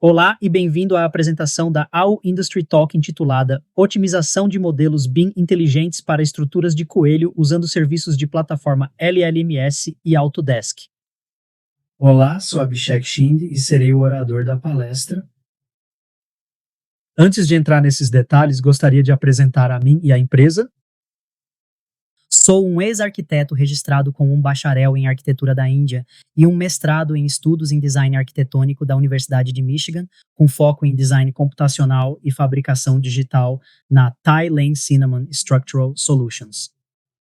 Olá e bem-vindo à apresentação da AU Industry Talk intitulada Otimização de modelos BIM inteligentes para estruturas de coelho usando serviços de plataforma LLMS e Autodesk. Olá, sou Abhishek Shinde e serei o orador da palestra. Antes de entrar nesses detalhes, gostaria de apresentar a mim e a empresa. Sou um ex-arquiteto registrado com um bacharel em arquitetura da Índia e um mestrado em estudos em design arquitetônico da Universidade de Michigan, com foco em design computacional e fabricação digital na Thai Lane Cinnamon Structural Solutions.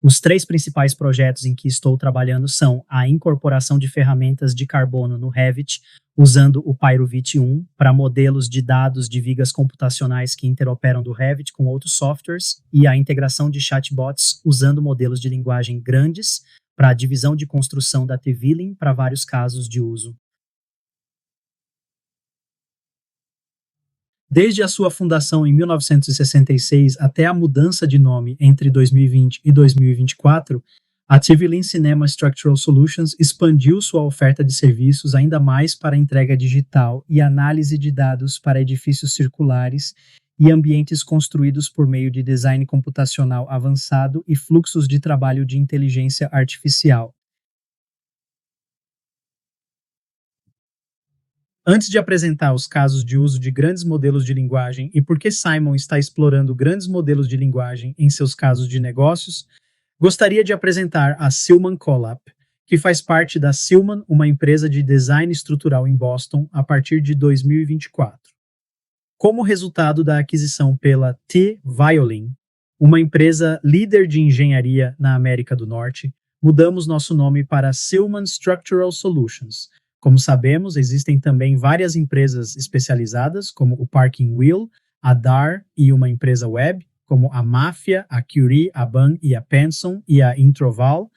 Os três principais projetos em que estou trabalhando são a incorporação de ferramentas de carbono no Revit, usando o Pyrovit 1 para modelos de dados de vigas computacionais que interoperam do Revit com outros softwares, e a integração de chatbots usando modelos de linguagem grandes para a divisão de construção da T-Villain para vários casos de uso. Desde a sua fundação em 1966 até a mudança de nome entre 2020 e 2024, a T-Villain Cinema Structural Solutions expandiu sua oferta de serviços ainda mais para entrega digital e análise de dados para edifícios circulares e ambientes construídos por meio de design computacional avançado e fluxos de trabalho de inteligência artificial. Antes de apresentar os casos de uso de grandes modelos de linguagem e por que Simon está explorando grandes modelos de linguagem em seus casos de negócios, gostaria de apresentar a Silman Collap, que faz parte da Silman, uma empresa de design estrutural em Boston, a partir de 2024. Como resultado da aquisição pela T-Violin, uma empresa líder de engenharia na América do Norte, mudamos nosso nome para Silman Structural Solutions. Como sabemos, existem também várias empresas especializadas, como o Parking Wheel, a DAR e uma empresa web, como a Mafia, a Curie, a Bang e a Penson e a Introval.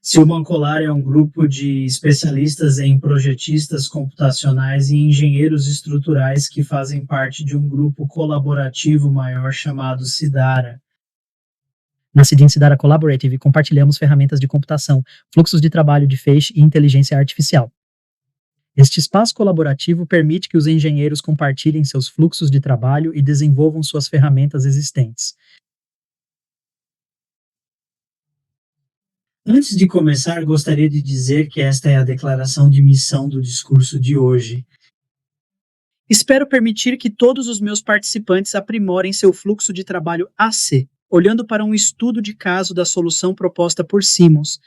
Silman Collar é um grupo de especialistas em projetistas computacionais e engenheiros estruturais que fazem parte de um grupo colaborativo maior chamado Sidara. Na Sidara Collaborative, compartilhamos ferramentas de computação, fluxos de trabalho de feixe e inteligência artificial. Este espaço colaborativo permite que os engenheiros compartilhem seus fluxos de trabalho e desenvolvam suas ferramentas existentes. Antes de começar, gostaria de dizer que esta é a declaração de missão do discurso de hoje. Espero permitir que todos os meus participantes aprimorem seu fluxo de trabalho AC, olhando para um estudo de caso da solução proposta por Simmons,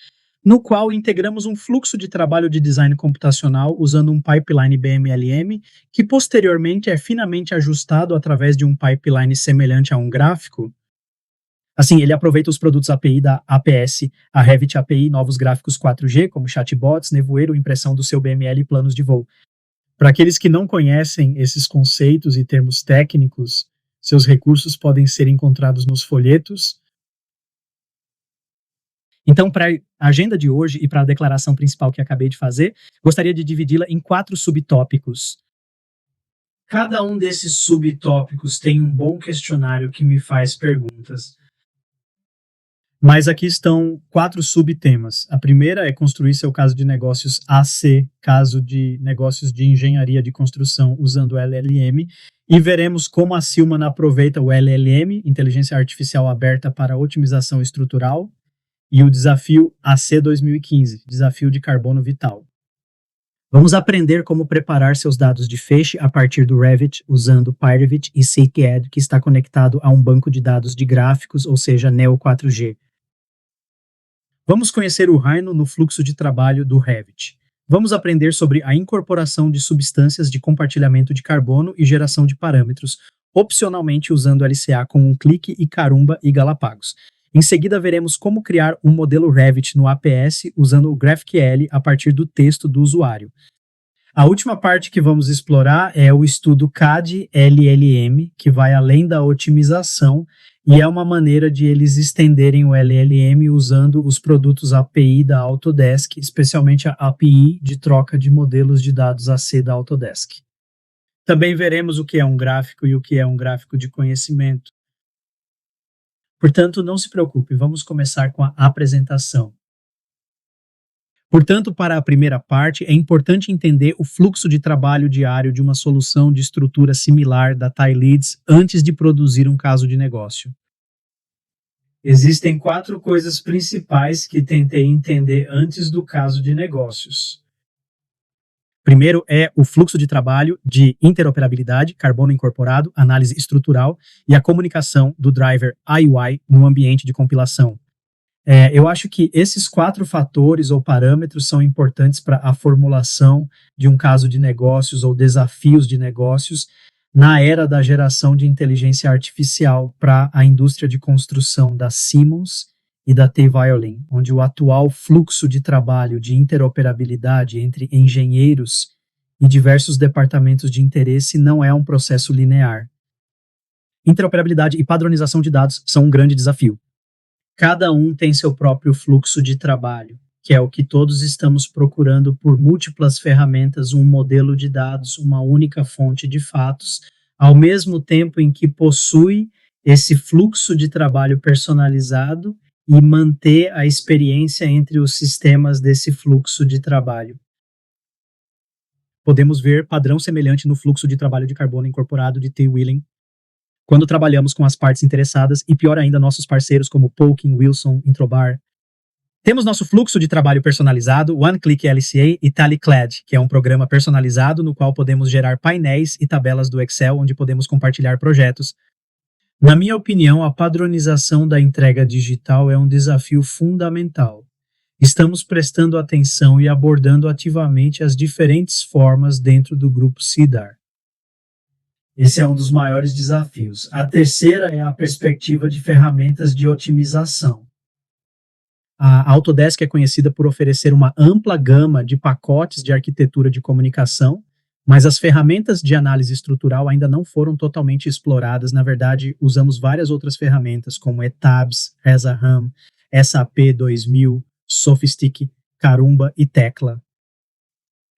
no qual integramos um fluxo de trabalho de design computacional usando um pipeline BMLM, que posteriormente é finamente ajustado através de um pipeline semelhante a um gráfico. Assim, ele aproveita os produtos API da APS, a Revit API, novos gráficos 4G, como chatbots, nevoeiro, impressão do seu BML e planos de voo. Para aqueles que não conhecem esses conceitos e termos técnicos, seus recursos podem ser encontrados nos folhetos. Então, para a agenda de hoje e para a declaração principal que acabei de fazer, gostaria de dividi-la em 4 subtópicos. Cada um desses subtópicos tem um bom questionário que me faz perguntas. Mas aqui estão 4 subtemas. A primeira é construir seu caso de negócios AC, caso de negócios de engenharia de construção usando LLM, e veremos como a Silman aproveita o LLM, inteligência artificial aberta para otimização estrutural, e o desafio AC 2015, desafio de carbono vital. Vamos aprender como preparar seus dados de feixe a partir do Revit usando Pyrovit e SeekEd, que está conectado a um banco de dados de gráficos, ou seja, Neo 4G. Vamos conhecer o Rhino no fluxo de trabalho do Revit. Vamos aprender sobre a incorporação de substâncias de compartilhamento de carbono e geração de parâmetros, opcionalmente usando LCA com um clique e Carumba e Galápagos. Em seguida, veremos como criar um modelo Revit no APS usando o GraphQL a partir do texto do usuário. A última parte que vamos explorar é o estudo CAD-LLM, que vai além da otimização e é uma maneira de eles estenderem o LLM usando os produtos API da Autodesk, especialmente a API de troca de modelos de dados AC da Autodesk. Também veremos o que é um gráfico e o que é um gráfico de conhecimento. Portanto, não se preocupe, vamos começar com a apresentação. Portanto, para a primeira parte, é importante entender o fluxo de trabalho diário de uma solução de estrutura similar da TileLeads antes de produzir um caso de negócio. Existem 4 coisas principais que tentei entender antes do caso de negócios. Primeiro é o fluxo de trabalho de interoperabilidade, carbono incorporado, análise estrutural e a comunicação do driver IUI no ambiente de compilação. Eu acho que esses 4 fatores ou parâmetros são importantes para a formulação de um caso de negócios ou desafios de negócios na era da geração de inteligência artificial para a indústria de construção da Siemens e da T-Violin, onde o atual fluxo de trabalho de interoperabilidade entre engenheiros e diversos departamentos de interesse não é um processo linear. Interoperabilidade e padronização de dados são um grande desafio. Cada um tem seu próprio fluxo de trabalho, que é o que todos estamos procurando por múltiplas ferramentas, um modelo de dados, uma única fonte de fatos, ao mesmo tempo em que possui esse fluxo de trabalho personalizado e manter a experiência entre os sistemas desse fluxo de trabalho. Podemos ver padrão semelhante no fluxo de trabalho de carbono incorporado de T-Wheeling, quando trabalhamos com as partes interessadas e, pior ainda, nossos parceiros como Polkin, Wilson, Introbar. Temos nosso fluxo de trabalho personalizado, OneClick LCA e TallyClad, que é um programa personalizado no qual podemos gerar painéis e tabelas do Excel onde podemos compartilhar projetos. Na minha opinião, a padronização da entrega digital é um desafio fundamental. Estamos prestando atenção e abordando ativamente as diferentes formas dentro do grupo CIDAR. Esse é um dos maiores desafios. A terceira é a perspectiva de ferramentas de otimização. A Autodesk é conhecida por oferecer uma ampla gama de pacotes de arquitetura de comunicação, mas as ferramentas de análise estrutural ainda não foram totalmente exploradas. Na verdade, usamos várias outras ferramentas como ETABS, ESAHAM, SAP 2000, Sofistic, Carumba e Tecla.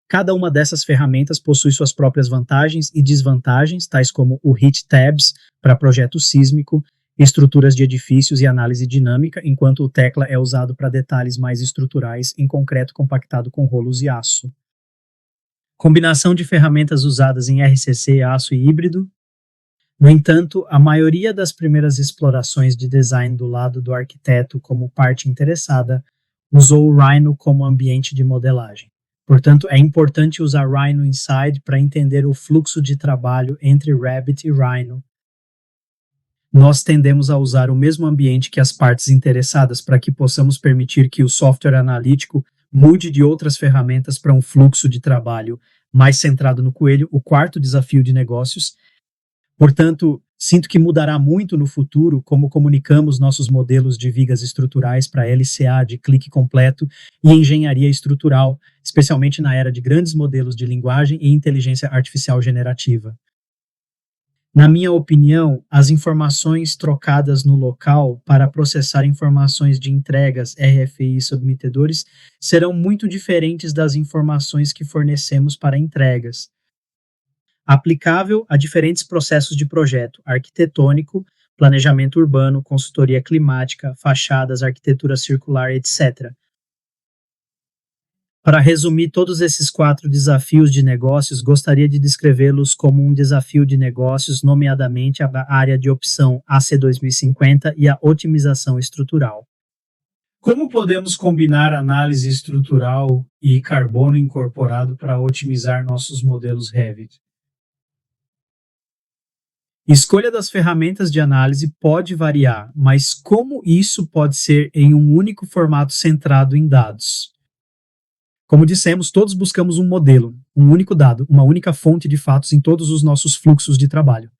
Cada uma dessas ferramentas possui suas próprias vantagens e desvantagens, tais como o HeatTabs para projeto sísmico, estruturas de edifícios e análise dinâmica, enquanto o Tecla é usado para detalhes mais estruturais em concreto compactado com rolos e aço. Combinação de ferramentas usadas em RCC, aço e híbrido. No entanto, a maioria das primeiras explorações de design do lado do arquiteto como parte interessada usou o Rhino como ambiente de modelagem. Portanto, é importante usar Rhino Inside para entender o fluxo de trabalho entre Revit e Rhino. Nós tendemos a usar o mesmo ambiente que as partes interessadas para que possamos permitir que o software analítico mude de outras ferramentas para um fluxo de trabalho mais centrado no coelho, o 4º desafio de negócios. Portanto, sinto que mudará muito no futuro como comunicamos nossos modelos de vigas estruturais para LCA de clique completo e engenharia estrutural, especialmente na era de grandes modelos de linguagem e inteligência artificial generativa. Na minha opinião, as informações trocadas no local para processar informações de entregas, RFI e submetedores serão muito diferentes das informações que fornecemos para entregas. Aplicável a diferentes processos de projeto arquitetônico, planejamento urbano, consultoria climática, fachadas, arquitetura circular, etc. Para resumir todos esses 4 desafios de negócios, gostaria de descrevê-los como um desafio de negócios, nomeadamente a área de opção AC 2050 e a otimização estrutural. Como podemos combinar análise estrutural e carbono incorporado para otimizar nossos modelos Revit? Escolha das ferramentas de análise pode variar, mas como isso pode ser em um único formato centrado em dados? Como dissemos, todos buscamos um modelo, um único dado, uma única fonte de fatos em todos os nossos fluxos de trabalho.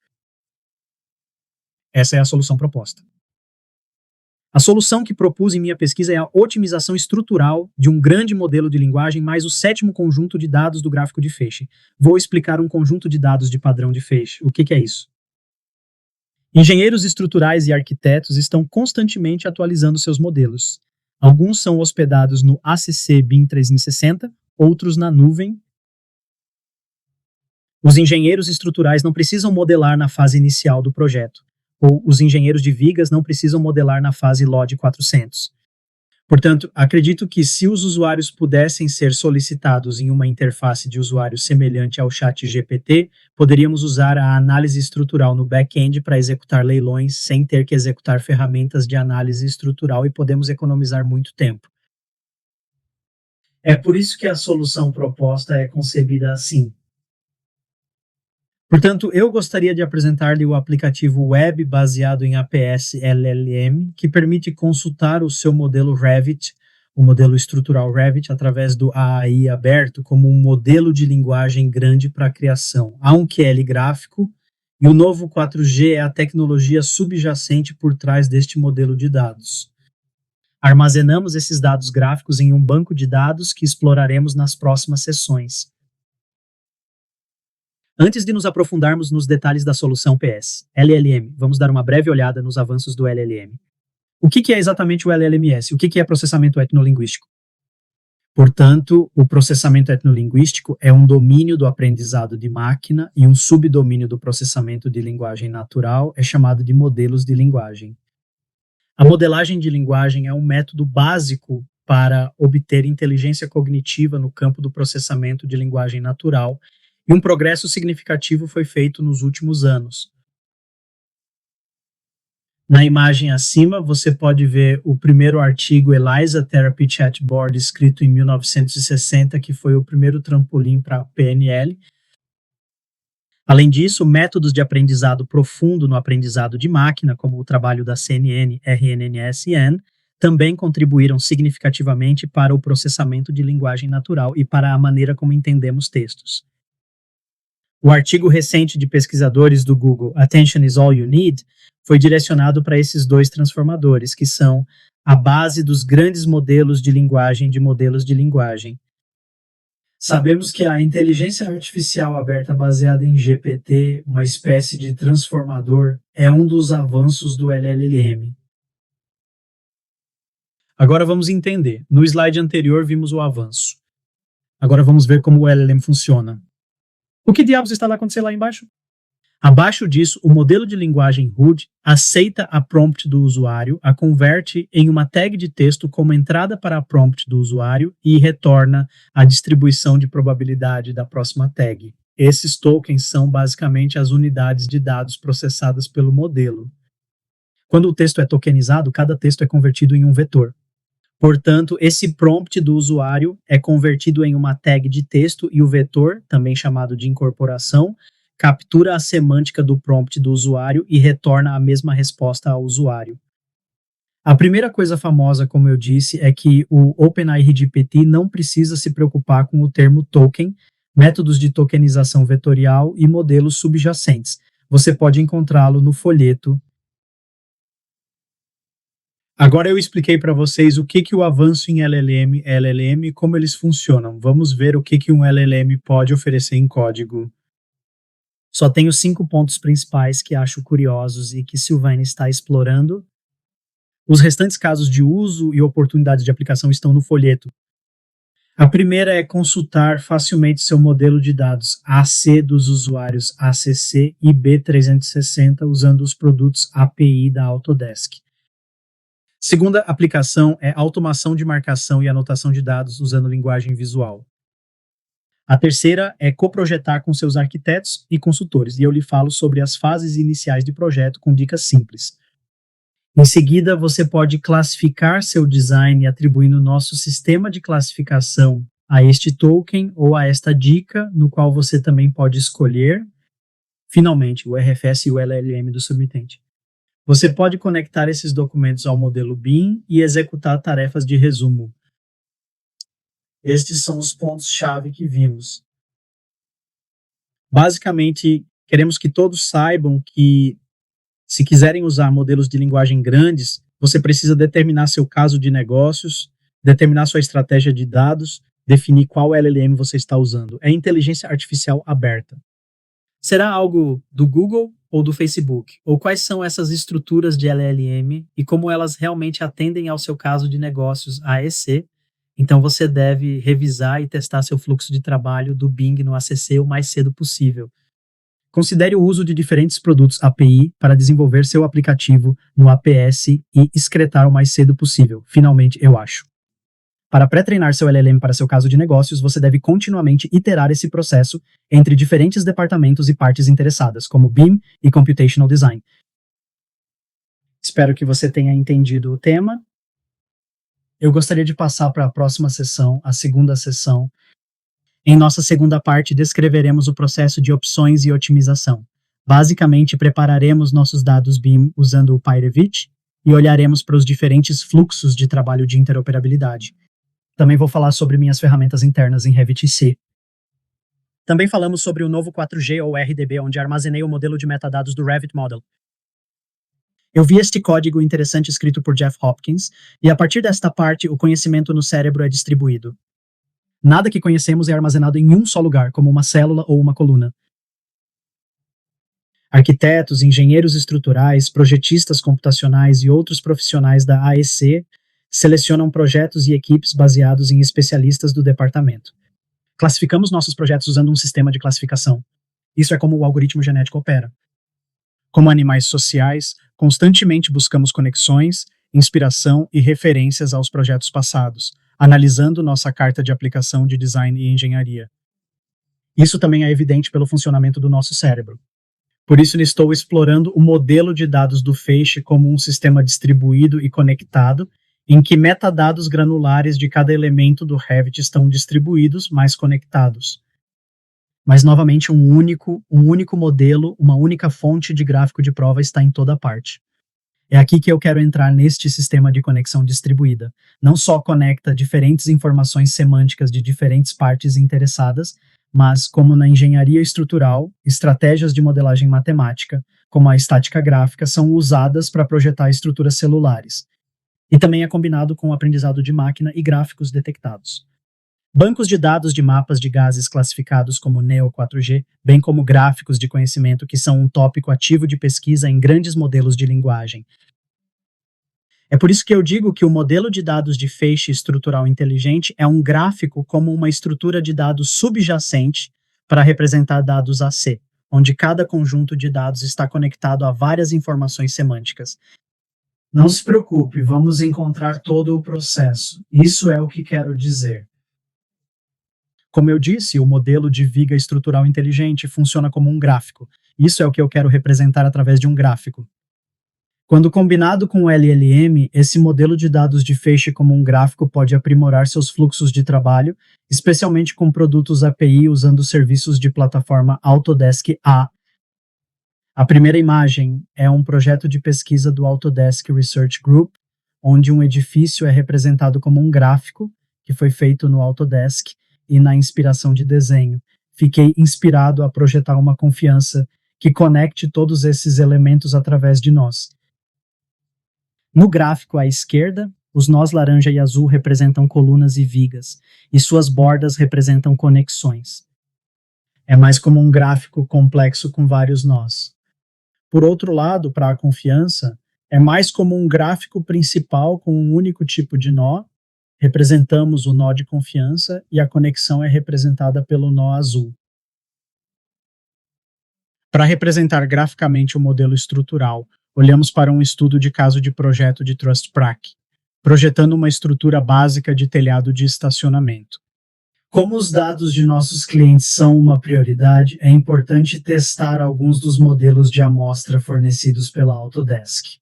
Essa é a solução proposta. A solução que propus em minha pesquisa é a otimização estrutural de um grande modelo de linguagem mais o 7º conjunto de dados do gráfico de feixe. Vou explicar um conjunto de dados de padrão de feixe. O que é isso? Engenheiros estruturais e arquitetos estão constantemente atualizando seus modelos. Alguns são hospedados no ACC BIM 360, outros na nuvem. Os engenheiros estruturais não precisam modelar na fase inicial do projeto, ou os engenheiros de vigas não precisam modelar na fase LOD 400. Portanto, acredito que se os usuários pudessem ser solicitados em uma interface de usuário semelhante ao ChatGPT, poderíamos usar a análise estrutural no back-end para executar leilões sem ter que executar ferramentas de análise estrutural e podemos economizar muito tempo. É por isso que a solução proposta é concebida assim. Portanto, eu gostaria de apresentar-lhe o aplicativo web baseado em APS LLM, que permite consultar o seu modelo Revit, o modelo estrutural Revit, através do AI aberto, como um modelo de linguagem grande para a criação. Há um QL gráfico, e o novo 4G é a tecnologia subjacente por trás deste modelo de dados. Armazenamos esses dados gráficos em um banco de dados que exploraremos nas próximas sessões. Antes de nos aprofundarmos nos detalhes da solução PS, LLM, vamos dar uma breve olhada nos avanços do LLM. O que é exatamente o LLMS? O que é processamento etnolinguístico? Portanto, o processamento etnolinguístico é um domínio do aprendizado de máquina e um subdomínio do processamento de linguagem natural é chamado de modelos de linguagem. A modelagem de linguagem é um método básico para obter inteligência cognitiva no campo do processamento de linguagem natural, e um progresso significativo foi feito nos últimos anos. Na imagem acima, você pode ver o primeiro artigo ELIZA Therapy Chatbot, escrito em 1960, que foi o primeiro trampolim para a PNL. Além disso, métodos de aprendizado profundo no aprendizado de máquina, como o trabalho da CNN, RNNS e N, também contribuíram significativamente para o processamento de linguagem natural e para a maneira como entendemos textos. O artigo recente de pesquisadores do Google, Attention is All You Need, foi direcionado para esses dois transformadores, que são a base dos grandes modelos de linguagem. Sabemos que a inteligência artificial aberta baseada em GPT, uma espécie de transformador, é um dos avanços do LLM. Agora vamos entender. No slide anterior vimos o avanço. Agora vamos ver como o LLM funciona. O que diabos está lá acontecendo lá embaixo? Abaixo disso, o modelo de linguagem RUD aceita a prompt do usuário, a converte em uma tag de texto como entrada para a prompt do usuário e retorna a distribuição de probabilidade da próxima tag. Esses tokens são basicamente as unidades de dados processadas pelo modelo. Quando o texto é tokenizado, cada texto é convertido em um vetor. Portanto, esse prompt do usuário é convertido em uma tag de texto e o vetor, também chamado de incorporação, captura a semântica do prompt do usuário e retorna a mesma resposta ao usuário. A primeira coisa famosa, como eu disse, é que o OpenAI GPT não precisa se preocupar com o termo token, métodos de tokenização vetorial e modelos subjacentes. Você pode encontrá-lo no folheto. Agora eu expliquei para vocês o que o avanço em LLM é LLM e como eles funcionam. Vamos ver o que um LLM pode oferecer em código. Só tenho 5 pontos principais que acho curiosos e que Sylvain está explorando. Os restantes casos de uso e oportunidades de aplicação estão no folheto. A primeira é consultar facilmente seu modelo de dados AC dos usuários ACC e B360 usando os produtos API da Autodesk. Segunda aplicação é automação de marcação e anotação de dados usando linguagem visual. A terceira é coprojetar com seus arquitetos e consultores, e eu lhe falo sobre as fases iniciais de projeto com dicas simples. Em seguida, você pode classificar seu design atribuindo nosso sistema de classificação a este token ou a esta dica, no qual você também pode escolher, finalmente, o RFS e o LLM do submitente. Você pode conectar esses documentos ao modelo BIM e executar tarefas de resumo. Estes são os pontos-chave que vimos. Basicamente, queremos que todos saibam que, se quiserem usar modelos de linguagem grandes, você precisa determinar seu caso de negócios, determinar sua estratégia de dados, definir qual LLM você está usando. É inteligência artificial aberta. Será algo do Google ou do Facebook? Ou quais são essas estruturas de LLM e como elas realmente atendem ao seu caso de negócios AEC? Então você deve revisar e testar seu fluxo de trabalho do Bing no ACC o mais cedo possível. Considere o uso de diferentes produtos API para desenvolver seu aplicativo no APS e excretar o mais cedo possível. Finalmente, eu acho. Para pré-treinar seu LLM para seu caso de negócios, você deve continuamente iterar esse processo entre diferentes departamentos e partes interessadas, como BIM e Computational Design. Espero que você tenha entendido o tema. Eu gostaria de passar para a próxima sessão, a segunda sessão. Em nossa segunda parte, descreveremos o processo de opções e otimização. Basicamente, prepararemos nossos dados BIM usando o PyRevit e olharemos para os diferentes fluxos de trabalho de interoperabilidade. Também vou falar sobre minhas ferramentas internas em Revit-C. Também falamos sobre o novo 4G ou RDB, onde armazenei o modelo de metadados do Revit Model. Eu vi este código interessante escrito por Jeff Hopkins, e a partir desta parte, o conhecimento no cérebro é distribuído. Nada que conhecemos é armazenado em um só lugar, como uma célula ou uma coluna. Arquitetos, engenheiros estruturais, projetistas computacionais e outros profissionais da AEC selecionam projetos e equipes baseados em especialistas do departamento. Classificamos nossos projetos usando um sistema de classificação. Isso é como o algoritmo genético opera. Como animais sociais, constantemente buscamos conexões, inspiração e referências aos projetos passados, analisando nossa carta de aplicação de design e engenharia. Isso também é evidente pelo funcionamento do nosso cérebro. Por isso, estou explorando o modelo de dados do Feixe como um sistema distribuído e conectado, em que metadados granulares de cada elemento do Revit estão distribuídos, mas conectados. Mas, novamente, um único modelo, uma única fonte de gráfico de prova está em toda parte. É aqui que eu quero entrar neste sistema de conexão distribuída. Não só conecta diferentes informações semânticas de diferentes partes interessadas, mas, como na engenharia estrutural, estratégias de modelagem matemática, como a estática gráfica, são usadas para projetar estruturas celulares. E também é combinado com o aprendizado de máquina e gráficos detectados. Bancos de dados de mapas de gases classificados como Neo4G, bem como gráficos de conhecimento que são um tópico ativo de pesquisa em grandes modelos de linguagem. É por isso que eu digo que o modelo de dados de feixe estrutural inteligente é um gráfico como uma estrutura de dados subjacente para representar dados AC, onde cada conjunto de dados está conectado a várias informações semânticas. Não se preocupe, vamos encontrar todo o processo. Isso é o que quero dizer. Como eu disse, o modelo de viga estrutural inteligente funciona como um gráfico. Isso é o que eu quero representar através de um gráfico. Quando combinado com o LLM, esse modelo de dados de feixe como um gráfico pode aprimorar seus fluxos de trabalho, especialmente com produtos API usando serviços de plataforma Autodesk A. A primeira imagem é um projeto de pesquisa do Autodesk Research Group, onde um edifício é representado como um gráfico, que foi feito no Autodesk, e na inspiração de desenho. Fiquei inspirado a projetar uma confiança que conecte todos esses elementos através de nós. No gráfico à esquerda, os nós laranja e azul representam colunas e vigas, e suas bordas representam conexões. É mais como um gráfico complexo com vários nós. Por outro lado, para a confiança, é mais como um gráfico principal com um único tipo de nó. Representamos o nó de confiança e a conexão é representada pelo nó azul. Para representar graficamente o modelo estrutural, olhamos para um estudo de caso de projeto de TrustPrac, projetando uma estrutura básica de telhado de estacionamento. Como os dados de nossos clientes são uma prioridade, é importante testar alguns dos modelos de amostra fornecidos pela Autodesk.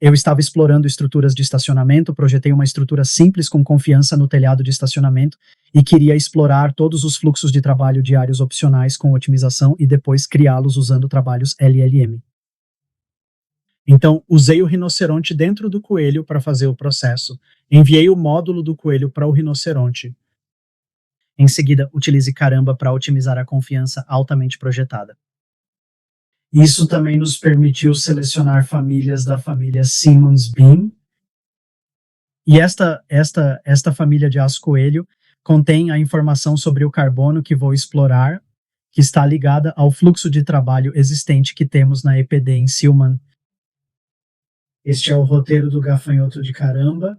Eu estava explorando estruturas de estacionamento, projetei uma estrutura simples com confiança no telhado de estacionamento e queria explorar todos os fluxos de trabalho diários opcionais com otimização e depois criá-los usando trabalhos LLM. Então, usei o rinoceronte dentro do coelho para fazer o processo. Enviei o módulo do coelho para o rinoceronte. Em seguida, utilize Caramba para otimizar a confiança altamente projetada. Isso também nos permitiu selecionar famílias da família Simmons Beam. E esta família de aço coelho contém a informação sobre o carbono que vou explorar, que está ligada ao fluxo de trabalho existente que temos na EPD em Silman. Este é o roteiro do gafanhoto de Caramba.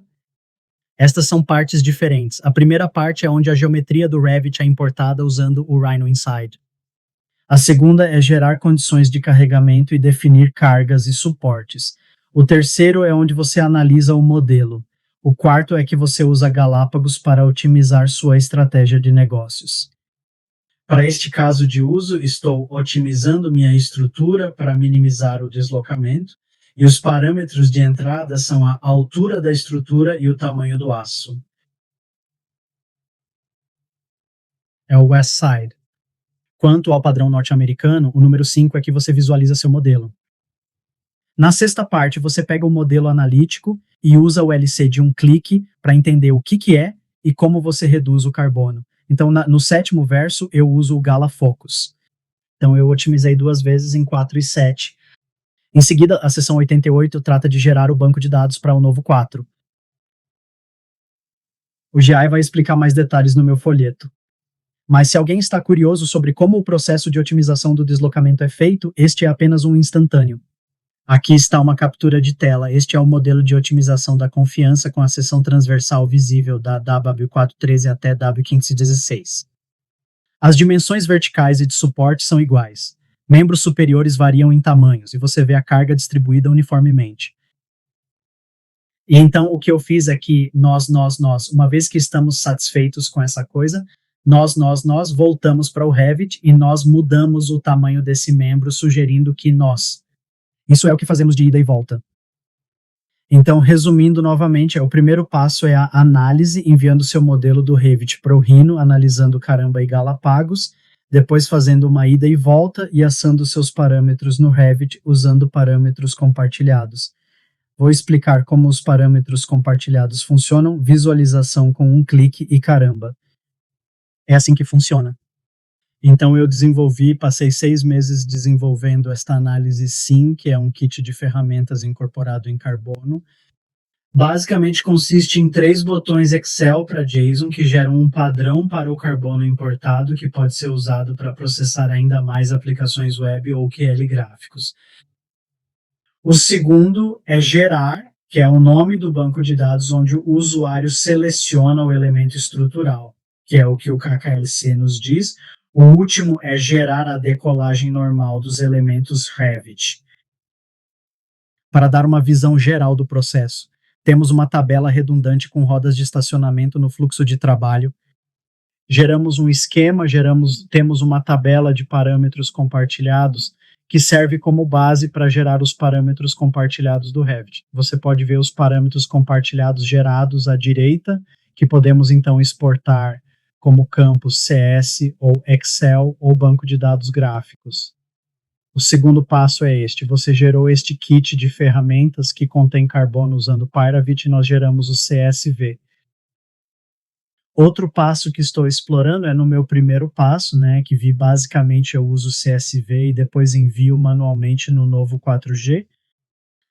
Estas são partes diferentes. A primeira parte é onde a geometria do Revit é importada usando o Rhino Inside. A segunda é gerar condições de carregamento e definir cargas e suportes. O terceiro é onde você analisa o modelo. O quarto é que você usa Galápagos para otimizar sua estratégia de negócios. Para este caso de uso, estou otimizando minha estrutura para minimizar o deslocamento, e os parâmetros de entrada são a altura da estrutura e o tamanho do aço. É o West Side. Quanto ao padrão norte-americano, o número 5 é que você visualiza seu modelo. Na sexta parte, você pega o modelo analítico e usa o LC de um clique para entender o que é e como você reduz o carbono. Então, no sétimo verso, eu uso o Gala Focus. Então, eu otimizei 2 vezes em 4 e 7. Em seguida, a seção 88 trata de gerar o banco de dados para o novo 4. O GI vai explicar mais detalhes no meu folheto. Mas se alguém está curioso sobre como o processo de otimização do deslocamento é feito, este é apenas um instantâneo. Aqui está uma captura de tela. Este é o modelo de otimização da confiança com a seção transversal visível da W413 até W516. As dimensões verticais e de suporte são iguais. Membros superiores variam em tamanhos e você vê a carga distribuída uniformemente. E então o que eu fiz é que nós, uma vez que estamos satisfeitos com essa coisa, nós voltamos para o Revit e nós mudamos o tamanho desse membro, sugerindo que nós. Isso é o que fazemos de ida e volta. Então, resumindo novamente, o primeiro passo é a análise, enviando seu modelo do Revit para o Rhino, analisando Caramba e Galápagos, depois fazendo uma ida e volta e assando seus parâmetros no Revit usando parâmetros compartilhados. Vou explicar como os parâmetros compartilhados funcionam, visualização com um clique e caramba. É assim que funciona. Então eu passei 6 meses desenvolvendo esta análise SIM, que é um kit de ferramentas incorporado em carbono. Basicamente consiste em 3 botões Excel para JSON que geram um padrão para o carbono importado que pode ser usado para processar ainda mais aplicações web ou QL gráficos. O segundo é gerar, que é o nome do banco de dados onde o usuário seleciona o elemento estrutural, que é o que o KKLC nos diz. O último é gerar a decolagem normal dos elementos Revit. Para dar uma visão geral do processo, temos uma tabela redundante com rodas de estacionamento no fluxo de trabalho. Geramos um esquema, temos uma tabela de parâmetros compartilhados que serve como base para gerar os parâmetros compartilhados do Revit. Você pode ver os parâmetros compartilhados gerados à direita, que podemos então exportar como campos CS ou Excel ou banco de dados gráficos. O segundo passo é este: você gerou este kit de ferramentas que contém carbono usando Pyravit e nós geramos o CSV. Outro passo que estou explorando é no meu primeiro passo, que vi basicamente eu uso CSV e depois envio manualmente no novo 4G.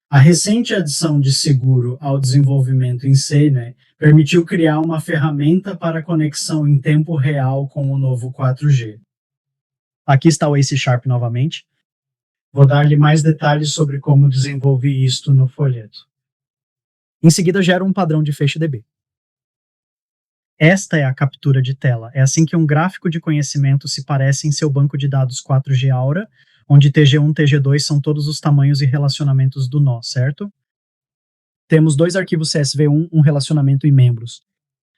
A recente adição de seguro ao desenvolvimento em C, permitiu criar uma ferramenta para conexão em tempo real com o novo 4G. Aqui está o Ace Sharp novamente. Vou dar-lhe mais detalhes sobre como desenvolvi isto no folheto. Em seguida, gero um padrão de FeixeDB. Esta é a captura de tela. É assim que um gráfico de conhecimento se parece em seu banco de dados 4G Aura, onde TG1 e TG2 são todos os tamanhos e relacionamentos do nó, certo? Temos 2 arquivos CSV1, um relacionamento e membros.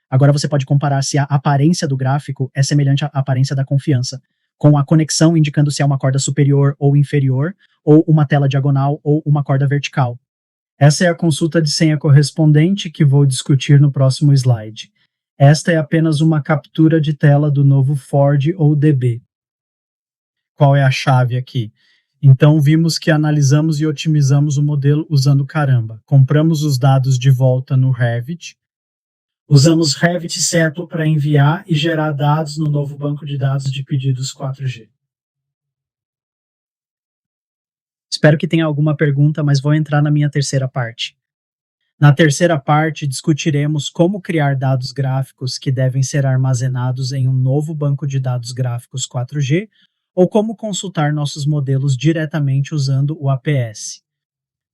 Agora você pode comparar se a aparência do gráfico é semelhante à aparência da confiança, com a conexão indicando se é uma corda superior ou inferior, ou uma tela diagonal ou uma corda vertical. Essa é a consulta de senha correspondente que vou discutir no próximo slide. Esta é apenas uma captura de tela do novo Ford ou DB. Qual é a chave aqui? Então vimos que analisamos e otimizamos o modelo usando Caramba. Compramos os dados de volta no Revit. Usamos Revit Sample para enviar e gerar dados no novo banco de dados de pedidos 4G. Espero que tenha alguma pergunta, mas vou entrar na minha terceira parte. Na terceira parte, discutiremos como criar dados gráficos que devem ser armazenados em um novo banco de dados gráficos 4G ou como consultar nossos modelos diretamente usando o APS.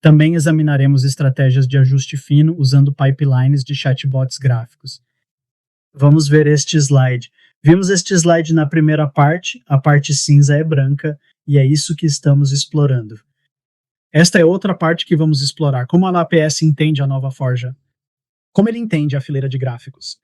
Também examinaremos estratégias de ajuste fino usando pipelines de chatbots gráficos. Vamos ver este slide. Vimos este slide na primeira parte, a parte cinza é branca, e é isso que estamos explorando. Esta é outra parte que vamos explorar, como a APS entende a nova forja. Como ele entende a fileira de gráficos.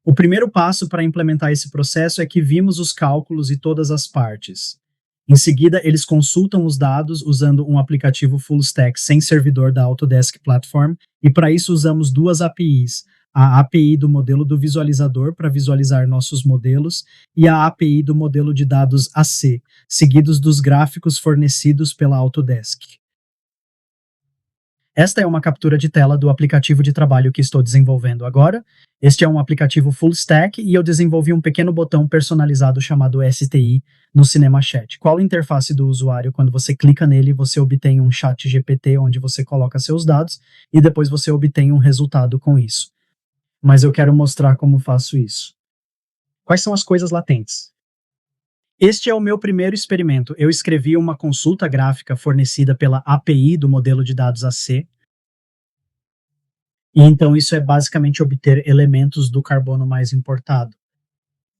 O primeiro passo para implementar esse processo é que vimos os cálculos e todas as partes. Em seguida, eles consultam os dados usando um aplicativo full stack sem servidor da Autodesk Platform, e para isso usamos duas APIs, a API do modelo do visualizador para visualizar nossos modelos e a API do modelo de dados AC, seguidos dos gráficos fornecidos pela Autodesk. Esta é uma captura de tela do aplicativo de trabalho que estou desenvolvendo agora. Este é um aplicativo full stack e eu desenvolvi um pequeno botão personalizado chamado STI no Cinema Chat. Qual a interface do usuário? Quando você clica nele, você obtém um chat GPT onde você coloca seus dados e depois você obtém um resultado com isso. Mas eu quero mostrar como faço isso. Quais são as coisas latentes? Este é o meu primeiro experimento. Eu escrevi uma consulta gráfica fornecida pela API do modelo de dados AC. E então isso é basicamente obter elementos do carbono mais importado.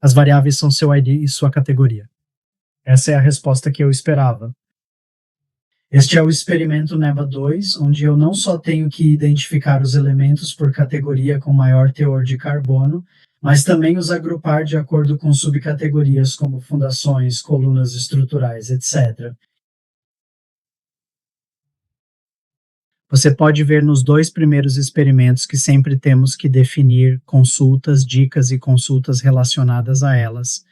As variáveis são seu ID e sua categoria. Essa é a resposta que eu esperava. Este é o experimento NEBA 2, onde eu não só tenho que identificar os elementos por categoria com maior teor de carbono, mas também os agrupar de acordo com subcategorias como fundações, colunas estruturais, etc. Você pode ver nos dois primeiros experimentos que sempre temos que definir consultas, dicas e consultas relacionadas a elas.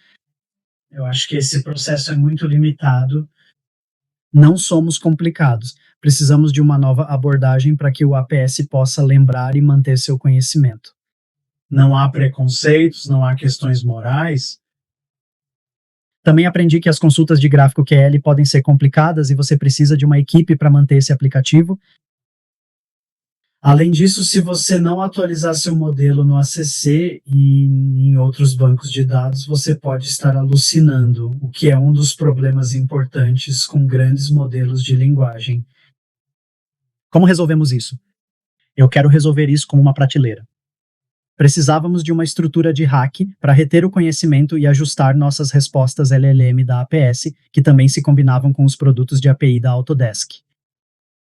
Eu acho que esse processo é muito limitado. Não somos complicados. Precisamos de uma nova abordagem para que o APS possa lembrar e manter seu conhecimento. Não há preconceitos, não há questões morais. Também aprendi que as consultas de gráfico QL podem ser complicadas e você precisa de uma equipe para manter esse aplicativo. Além disso, se você não atualizar seu modelo no ACC e em outros bancos de dados, você pode estar alucinando, o que é um dos problemas importantes com grandes modelos de linguagem. Como resolvemos isso? Eu quero resolver isso com uma prateleira. Precisávamos de uma estrutura de hack para reter o conhecimento e ajustar nossas respostas LLM da APS, que também se combinavam com os produtos de API da Autodesk.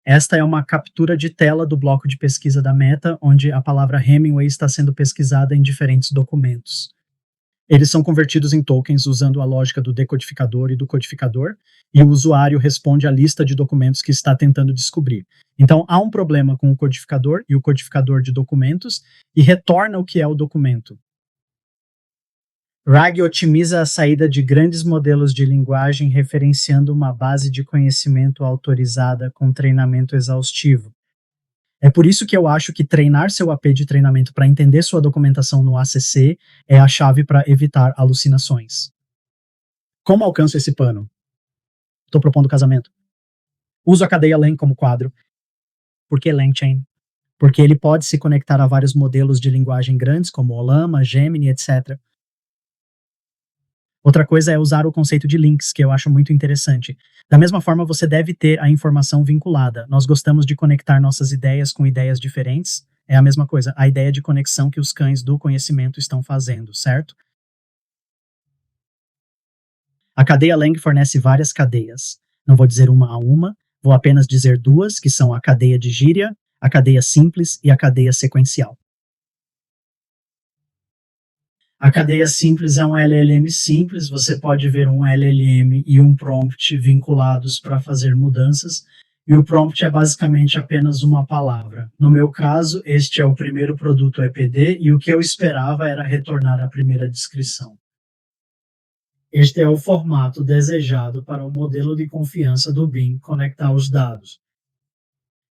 Esta é uma captura de tela do bloco de pesquisa da Meta, onde a palavra Hemingway está sendo pesquisada em diferentes documentos. Eles são convertidos em tokens usando a lógica do decodificador e do codificador, e o usuário responde à lista de documentos que está tentando descobrir. Então, há um problema com o codificador e o codificador de documentos, e retorna o que é o documento. RAG otimiza a saída de grandes modelos de linguagem referenciando uma base de conhecimento autorizada com treinamento exaustivo. É por isso que eu acho que treinar seu AP de treinamento para entender sua documentação no ACC é a chave para evitar alucinações. Como alcanço esse pano? Estou propondo casamento. Uso a cadeia LAN como quadro. Por que LangChain? Porque ele pode se conectar a vários modelos de linguagem grandes, como Olama, Gemini, etc. Outra coisa é usar o conceito de links, que eu acho muito interessante. Da mesma forma, você deve ter a informação vinculada. Nós gostamos de conectar nossas ideias com ideias diferentes. É a mesma coisa, a ideia de conexão que os cães do conhecimento estão fazendo, certo? A cadeia Lang fornece várias cadeias. Não vou dizer uma a uma, vou apenas dizer duas, que são a cadeia de gíria, a cadeia simples e a cadeia sequencial. A cadeia simples é um LLM simples, você pode ver um LLM e um prompt vinculados para fazer mudanças, e o prompt é basicamente apenas uma palavra. No meu caso, este é o primeiro produto EPD, e o que eu esperava era retornar a primeira descrição. Este é o formato desejado para o modelo de confiança do BIM conectar os dados.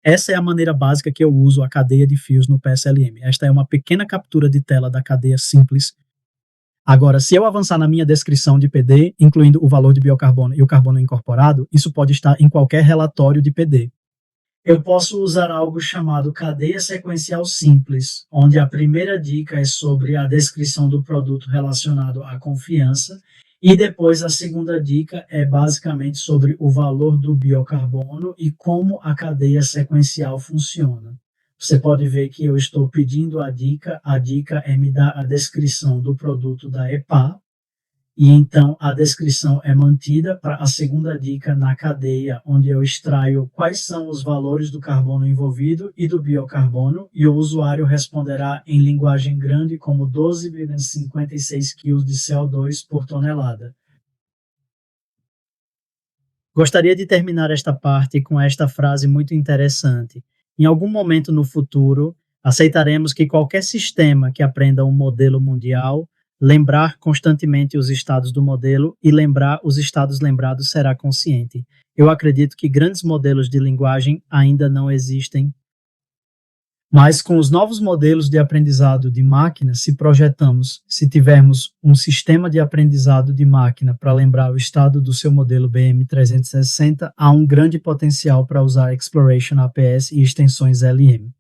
Essa é a maneira básica que eu uso a cadeia de fios no PSLM. Esta é uma pequena captura de tela da cadeia simples. Agora, se eu avançar na minha descrição de PD, incluindo o valor de biocarbono e o carbono incorporado, isso pode estar em qualquer relatório de PD. Eu posso usar algo chamado cadeia sequencial simples, onde a primeira dica é sobre a descrição do produto relacionado à confiança, e depois a segunda dica é basicamente sobre o valor do biocarbono e como a cadeia sequencial funciona. Você pode ver que eu estou pedindo a dica é me dar a descrição do produto da EPA, e então a descrição é mantida para a segunda dica na cadeia, onde eu extraio quais são os valores do carbono envolvido e do biocarbono, e o usuário responderá em linguagem grande como 12,56 kg de CO2 por tonelada. Gostaria de terminar esta parte com esta frase muito interessante. Em algum momento no futuro, aceitaremos que qualquer sistema que aprenda um modelo mundial, lembrar constantemente os estados do modelo e lembrar os estados lembrados será consciente. Eu acredito que grandes modelos de linguagem ainda não existem, mas com os novos modelos de aprendizado de máquina, se tivermos um sistema de aprendizado de máquina para lembrar o estado do seu modelo BM360, há um grande potencial para usar Exploration APS e extensões LM.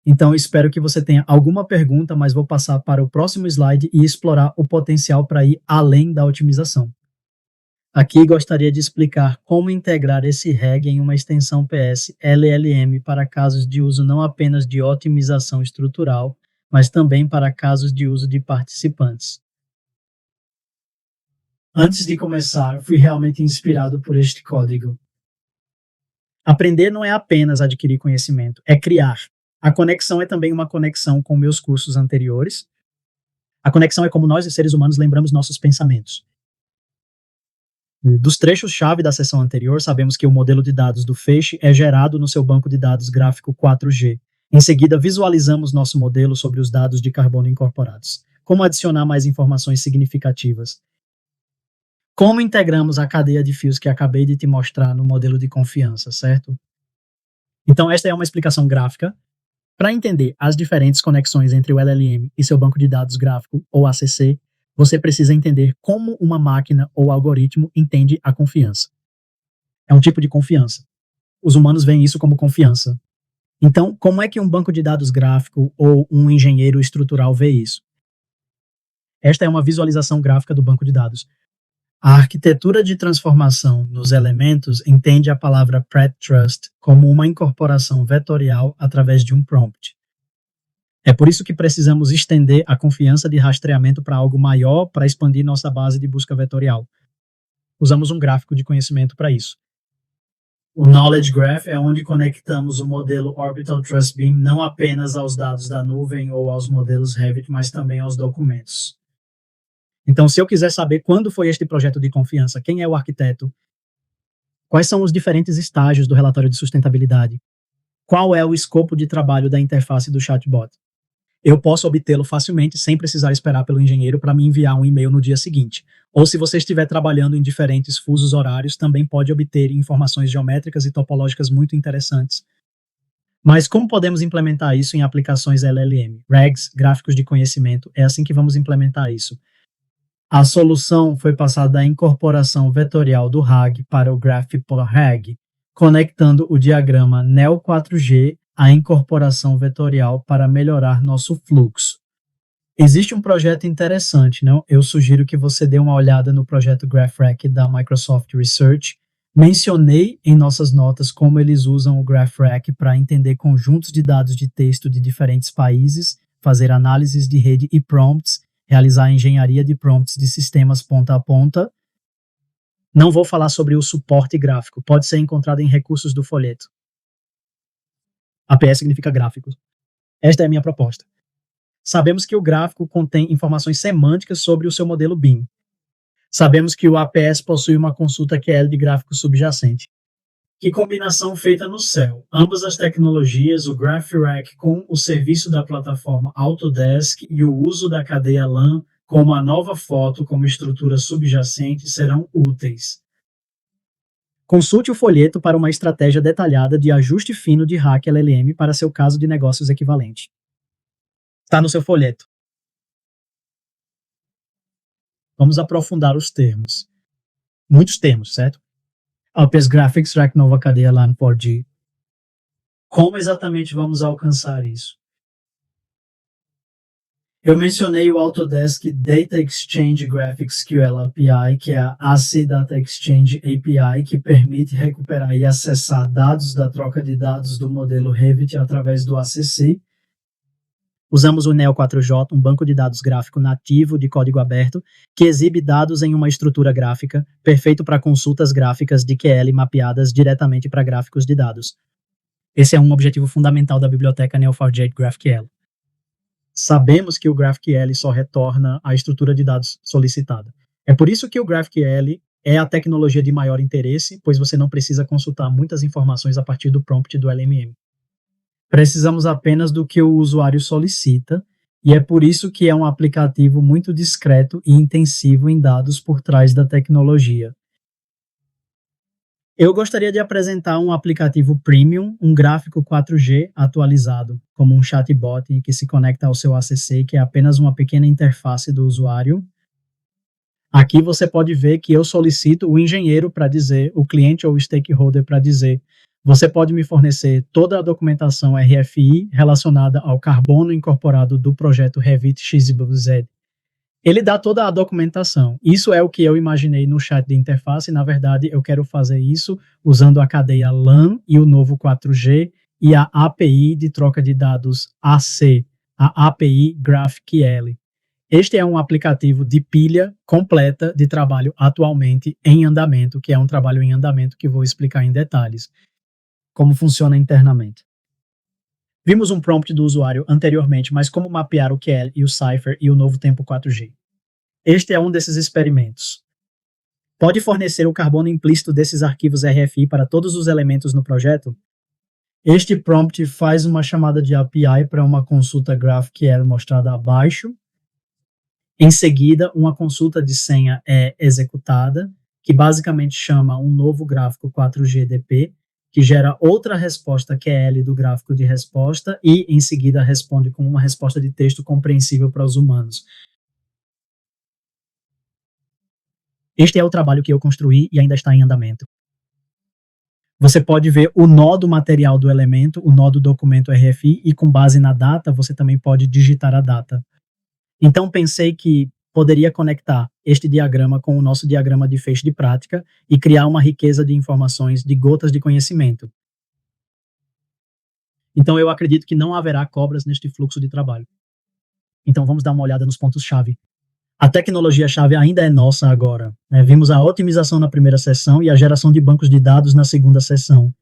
Então, espero que você tenha alguma pergunta, mas vou passar para o próximo slide e explorar o potencial para ir além da otimização. Aqui gostaria de explicar como integrar esse REG em uma extensão PS LLM para casos de uso não apenas de otimização estrutural, mas também para casos de uso de participantes. Antes de começar, fui realmente inspirado por este código. Aprender não é apenas adquirir conhecimento, é criar. A conexão é também uma conexão com meus cursos anteriores. A conexão é como nós, seres humanos, lembramos nossos pensamentos. Dos trechos-chave da sessão anterior, sabemos que o modelo de dados do feixe é gerado no seu banco de dados gráfico 4G. Em seguida, visualizamos nosso modelo sobre os dados de carbono incorporados. Como adicionar mais informações significativas? Como integramos a cadeia de fios que acabei de te mostrar no modelo de confiança, certo? Então, esta é uma explicação gráfica. Para entender as diferentes conexões entre o LLM e seu banco de dados gráfico, ou ACC, você precisa entender como uma máquina ou algoritmo entende a confiança. É um tipo de confiança. Os humanos veem isso como confiança. Então, como é que um banco de dados gráfico ou um engenheiro estrutural vê isso? Esta é uma visualização gráfica do banco de dados. A arquitetura de transformação nos elementos entende a palavra Pratt-Trust como uma incorporação vetorial através de um prompt. É por isso que precisamos estender a confiança de rastreamento para algo maior para expandir nossa base de busca vetorial. Usamos um gráfico de conhecimento para isso. O Knowledge Graph é onde conectamos o modelo Orbital Trust Beam não apenas aos dados da nuvem ou aos modelos Revit, mas também aos documentos. Então, se eu quiser saber quando foi este projeto de confiança, quem é o arquiteto, quais são os diferentes estágios do relatório de sustentabilidade, qual é o escopo de trabalho da interface do chatbot, eu posso obtê-lo facilmente sem precisar esperar pelo engenheiro para me enviar um e-mail no dia seguinte. Ou se você estiver trabalhando em diferentes fusos horários, também pode obter informações geométricas e topológicas muito interessantes. Mas como podemos implementar isso em aplicações LLM? RAGs, gráficos de conhecimento, é assim que vamos implementar isso. A solução foi passada da incorporação vetorial do RAG para o Graph.RAG, conectando o diagrama NEO4G à incorporação vetorial para melhorar nosso fluxo. Existe um projeto interessante, não? Eu sugiro que você dê uma olhada no projeto GraphRack da Microsoft Research. Mencionei em nossas notas como eles usam o GraphRack para entender conjuntos de dados de texto de diferentes países, fazer análises de rede e prompts, realizar engenharia de prompts de sistemas ponta a ponta. Não vou falar sobre o suporte gráfico, pode ser encontrado em recursos do folheto. APS significa gráficos. Esta é a minha proposta. Sabemos que o gráfico contém informações semânticas sobre o seu modelo BIM. Sabemos que o APS possui uma consulta QL de gráfico subjacente. Que combinação feita no céu. Ambas as tecnologias, o GraphRack com o serviço da plataforma Autodesk e o uso da cadeia LAN como a nova foto como estrutura subjacente serão úteis. Consulte o folheto para uma estratégia detalhada de ajuste fino de RAC LLM para seu caso de negócios equivalente. Está no seu folheto. Vamos aprofundar os termos. Muitos termos, certo? APS Graphics Rack Nova Cadeia LAN 4G. Como exatamente vamos alcançar isso? Eu mencionei o Autodesk Data Exchange GraphQL API, que é a AC Data Exchange API, que permite recuperar e acessar dados da troca de dados do modelo Revit através do ACC. Usamos o Neo4j, um banco de dados gráfico nativo de código aberto, que exibe dados em uma estrutura gráfica, perfeito para consultas gráficas de QL mapeadas diretamente para gráficos de dados. Esse é um objetivo fundamental da biblioteca Neo4j GraphQL. Sabemos que o GraphQL só retorna a estrutura de dados solicitada. É por isso que o GraphQL é a tecnologia de maior interesse, pois você não precisa consultar muitas informações a partir do prompt do LMM. Precisamos apenas do que o usuário solicita, e é por isso que é um aplicativo muito discreto e intensivo em dados por trás da tecnologia. Eu gostaria de apresentar um aplicativo premium, um gráfico 4G atualizado, como um chatbot que se conecta ao seu ACC, que é apenas uma pequena interface do usuário. Aqui você pode ver que eu solicito o engenheiro para dizer, o cliente ou o stakeholder para dizer, você pode me fornecer toda a documentação RFI relacionada ao carbono incorporado do projeto Revit XYZ. Ele dá toda a documentação. Isso é o que eu imaginei no chat de interface. Na verdade, eu quero fazer isso usando a cadeia LAN e o novo 4G e a API de troca de dados AC, a API GraphQL. Este é um aplicativo de pilha completa de trabalho atualmente em andamento, que é um trabalho em andamento que vou explicar em detalhes como funciona internamente. Vimos um prompt do usuário anteriormente, mas como mapear o QL e o Cypher e o novo tempo 4G? Este é um desses experimentos. Pode fornecer o carbono implícito desses arquivos RFI para todos os elementos no projeto? Este prompt faz uma chamada de API para uma consulta GraphQL mostrada abaixo. Em seguida, uma consulta de senha é executada, que basicamente chama um novo gráfico 4GDP, que gera outra resposta QL do gráfico de resposta e, em seguida, responde com uma resposta de texto compreensível para os humanos. Este é o trabalho que eu construí e ainda está em andamento. Você pode ver o nó do material do elemento, o nó do documento RFI, e com base na data, você também pode digitar a data. Então, pensei que poderia conectar este diagrama com o nosso diagrama de feixe de prática e criar uma riqueza de informações de gotas de conhecimento. Então, eu acredito que não haverá cobras neste fluxo de trabalho. Então, vamos dar uma olhada nos pontos-chave. A tecnologia-chave ainda é nossa agora, né? Vimos a otimização na primeira sessão e a geração de bancos de dados na segunda sessão.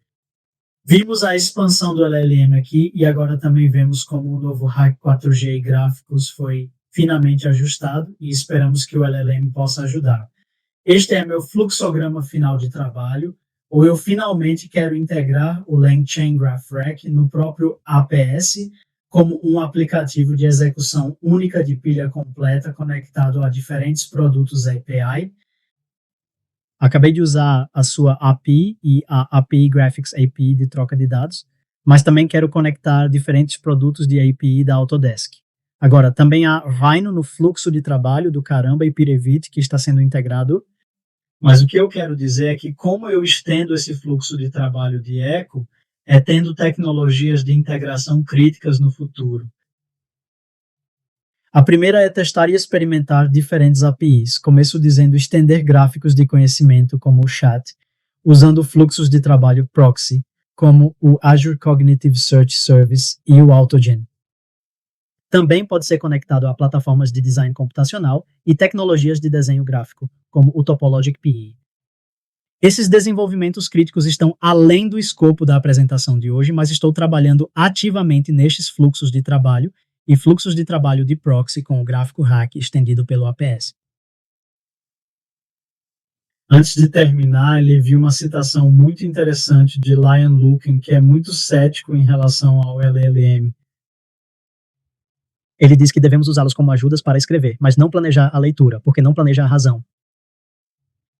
Vimos a expansão do LLM aqui e agora também vemos como o novo Hack 4G e gráficos foi finalmente ajustado e esperamos que o LLM possa ajudar. Este é meu fluxograma final de trabalho, ou eu finalmente quero integrar o LangChain GraphRack no próprio APS como um aplicativo de execução única de pilha completa conectado a diferentes produtos API. Acabei de usar a sua API e a API Graphics API de troca de dados, mas também quero conectar diferentes produtos de API da Autodesk. Agora, também há Rhino no fluxo de trabalho do Caramba e Pirevit que está sendo integrado. Mas o que eu quero dizer é que como eu estendo esse fluxo de trabalho de Echo, é tendo tecnologias de integração críticas no futuro. A primeira é testar e experimentar diferentes APIs. Começo dizendo estender gráficos de conhecimento, como o chat, usando fluxos de trabalho proxy, como o Azure Cognitive Search Service e o AutoGen. Também pode ser conectado a plataformas de design computacional e tecnologias de desenho gráfico, como o Topologic PE. Esses desenvolvimentos críticos estão além do escopo da apresentação de hoje, mas estou trabalhando ativamente nestes fluxos de trabalho e fluxos de trabalho de proxy com o gráfico hack estendido pelo APS. Antes de terminar, ele viu uma citação muito interessante de Lion Luken, que é muito cético em relação ao LLM. Ele diz que devemos usá-los como ajudas para escrever, mas não planejar a leitura, porque não planeja a razão.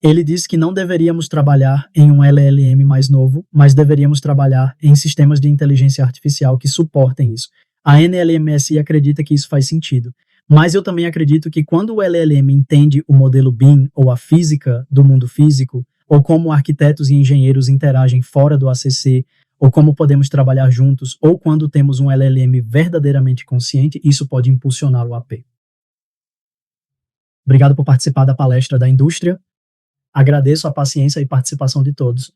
Ele diz que não deveríamos trabalhar em um LLM mais novo, mas deveríamos trabalhar em sistemas de inteligência artificial que suportem isso. A NLMSI acredita que isso faz sentido, mas eu também acredito que quando o LLM entende o modelo BIM ou a física do mundo físico, ou como arquitetos e engenheiros interagem fora do ACC, ou como podemos trabalhar juntos, ou quando temos um LLM verdadeiramente consciente, isso pode impulsionar o AP. Obrigado por participar da palestra da indústria. Agradeço a paciência e participação de todos.